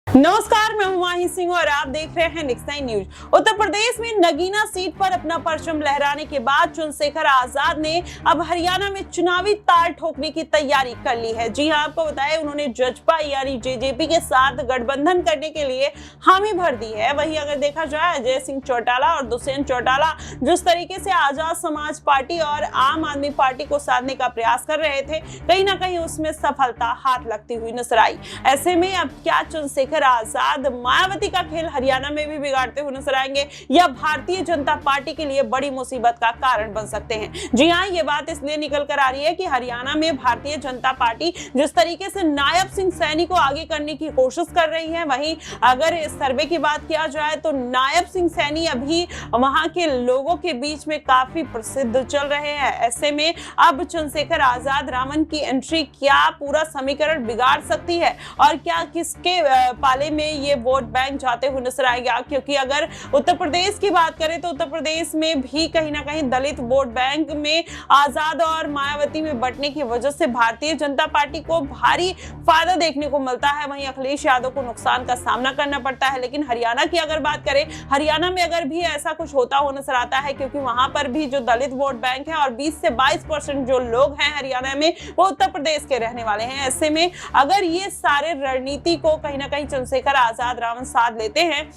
नमस्कार, मैं हुमायूं सिंह और आप देख रहे हैं नेक्स्ट 9 न्यूज। उत्तर प्रदेश में नगीना सीट पर अपना परचम लहराने के बाद चंद्रशेखर आजाद ने अब हरियाणा में चुनावी ताल ठोकने की तैयारी कर ली है। जी हां, आपको बताएं, उन्होंने जजपा यानी जेजेपी के साथ गठबंधन करने के लिए हामी भर दी है। वहीं अगर देखा जाए, अजय सिंह चौटाला और दुष्यंत चौटाला जिस तरीके से आजाद समाज पार्टी और आम आदमी पार्टी को साधने का प्रयास कर रहे थे, कहीं ना कहीं उसमें सफलता हाथ लगती हुई नजर आई। ऐसे में अब क्या चंद्रशेखर आजाद मायावती का खेल हरियाणा में भी बिगाड़ते हुए नजर आएंगे या भारतीय जनता पार्टी के लिए बड़ी मुसीबत का कारण बन सकते हैं? जी हां, ये बात इसलिए निकल कर आ रही है कि हरियाणा में भारतीय जनता पार्टी जिस तरीके से नायब सिंह सैनी को आगे करने की कोशिश कर रही है, वहीं अगर इस सर्वे की बात किया जाए तो नायब सिंह सैनी अभी वहां के लोगों के बीच में काफी प्रसिद्ध चल रहे हैं। ऐसे में अब चंद्रशेखर आजाद रामन की एंट्री क्या पूरा समीकरण बिगाड़ सकती है और क्या किसके पाले में ये वोट बैंक जाते हुए नजर आएगा? क्योंकि अगर उत्तर प्रदेश की बात करें तो उत्तर प्रदेश में भी कहीं ना कहीं दलित वोट बैंक में आजाद और मायावती में बंटने की वजह से भारतीय जनता पार्टी को भारी फायदा देखने को मिलता है। वहीं अखिलेश यादव को नुकसान का सामना करना पड़ता है। लेकिन हरियाणा की अगर बात करें, हरियाणा में अगर भी ऐसा कुछ होता हुआ नजर आता है, क्योंकि वहां पर भी जो दलित वोट बैंक है और 20 से 22% जो लोग हैं हरियाणा में, वो उत्तर प्रदेश के रहने वाले हैं। ऐसे में अगर ये सारे रणनीति को कहीं ना कहीं चंद्रशेखर आजाद रामन साथ लेते हैं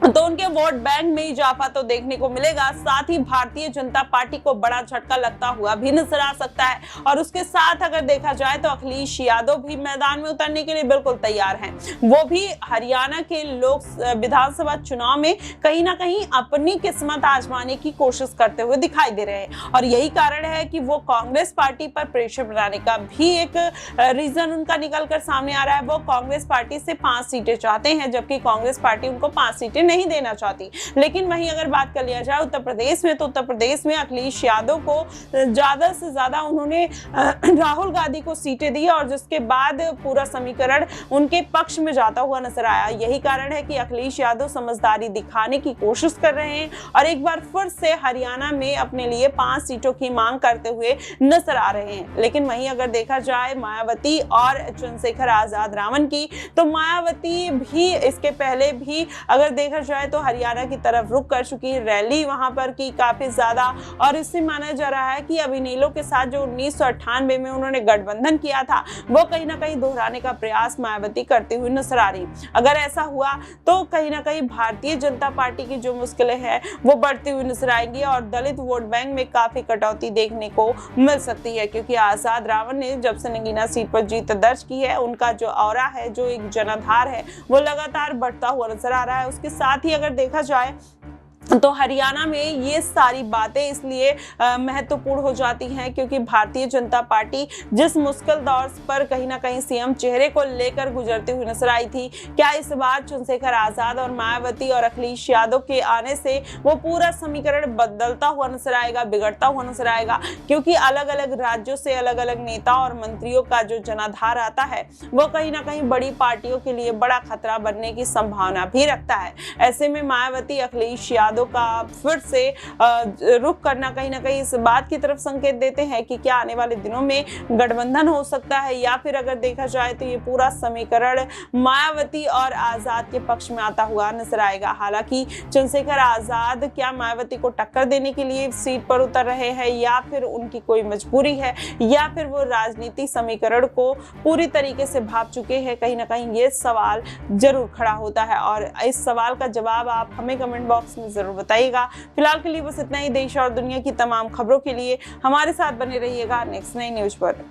तो उनके वोट बैंक में इजाफा तो देखने को मिलेगा, साथ ही भारतीय जनता पार्टी को बड़ा झटका लगता हुआ भी नजर आ सकता है। और उसके साथ अगर देखा जाए तो अखिलेश यादव भी मैदान में उतरने के लिए बिल्कुल तैयार हैं। वो भी हरियाणा के लोक विधानसभा चुनाव में कहीं ना कहीं अपनी किस्मत आजमाने की कोशिश करते हुए दिखाई दे रहे हैं। और यही कारण है कि वो कांग्रेस पार्टी पर प्रेशर बनाने का भी एक रीजन उनका निकल कर सामने आ रहा है। वो कांग्रेस पार्टी से 5 सीटें चाहते हैं, जबकि कांग्रेस पार्टी उनको 5 सीटें नहीं देना चाहती। लेकिन वहीं अगर बात कर लिया जाए उत्तर प्रदेश में, तो उत्तर प्रदेश में अखिलेश यादव को ज्यादा से ज्यादा उन्होंने राहुल गांधी को सीटें दी और जिसके बाद पूरा समीकरण उनके पक्ष में जाता हुआ नजर आया। यही कारण है कि अखिलेश यादव समझदारी दिखाने की कोशिश कर रहे हैं और एक बार फिर से हरियाणा में अपने लिए 5 सीटों की मांग करते हुए नजर आ रहे हैं। लेकिन वहीं अगर देखा जाए मायावती और चंद्रशेखर आजाद रामन की, तो मायावती भी इसके पहले भी अगर देखा जाए तो हरियाणा की तरफ रुख कर चुकी है, रैली वहां पर की काफी ज्यादा। और इससे माना जा रहा है कि अब इनेलो के साथ जो 1998 में उन्होंने गठबंधन किया था, वो कहीं ना कहीं दोहराने का प्रयास मायावती करते हुए नजर आ रही। अगर ऐसा हुआ तो कहीं ना कहीं भारतीय जनता पार्टी की जो मुश्किलें हैं वो बढ़ती हुई नजर आएंगी और दलित वोट बैंक में काफी कटौती देखने को मिल सकती है। क्योंकि आजाद रावण ने जब से नगीना सीट पर जीत दर्ज की है, उनका जो ऑरा है, जो एक जनाधार है, वो लगातार बढ़ता हुआ नजर आ रहा है। उसके साथ ही अगर देखा जाए तो हरियाणा में ये सारी बातें इसलिए महत्वपूर्ण हो जाती हैं क्योंकि भारतीय जनता पार्टी जिस मुश्किल दौर पर कहीं ना कहीं सीएम चेहरे को लेकर गुजरती हुई नजर आई थी, क्या इस बार चंद्रशेखर आजाद और मायावती और अखिलेश यादव के आने से वो पूरा समीकरण बदलता हुआ नजर आएगा, बिगड़ता हुआ नजर आएगा? क्योंकि अलग अलग राज्यों से अलग अलग नेता और मंत्रियों का जो जनाधार आता है, वो कहीं ना कहीं बड़ी पार्टियों के लिए बड़ा खतरा बनने की संभावना भी रखता है। ऐसे में मायावती, अखिलेश यादव का फिर से रुख करना कहीं ना कहीं इस बात की तरफ संकेत देते हैं कि क्या आने वाले दिनों में गठबंधन हो सकता है, या फिर अगर देखा जाए तो ये पूरा समीकरण मायावती और आजाद के पक्ष में आता हुआ नजर आएगा। हालांकि चंद्रशेखर आजाद क्या मायावती को टक्कर देने के लिए सीट पर उतर रहे हैं, या फिर उनकी कोई मजबूरी है, या फिर वो राजनीतिक समीकरण को पूरी तरीके से भाप चुके हैं? कहीं ना कहीं ये सवाल जरूर खड़ा होता है और इस सवाल का जवाब आप हमें कमेंट बॉक्स में जरूर बताइएगा। फिलहाल के लिए बस इतना ही। देश और दुनिया की तमाम खबरों के लिए हमारे साथ बने रहिएगा नेक्स्ट 9 न्यूज पर।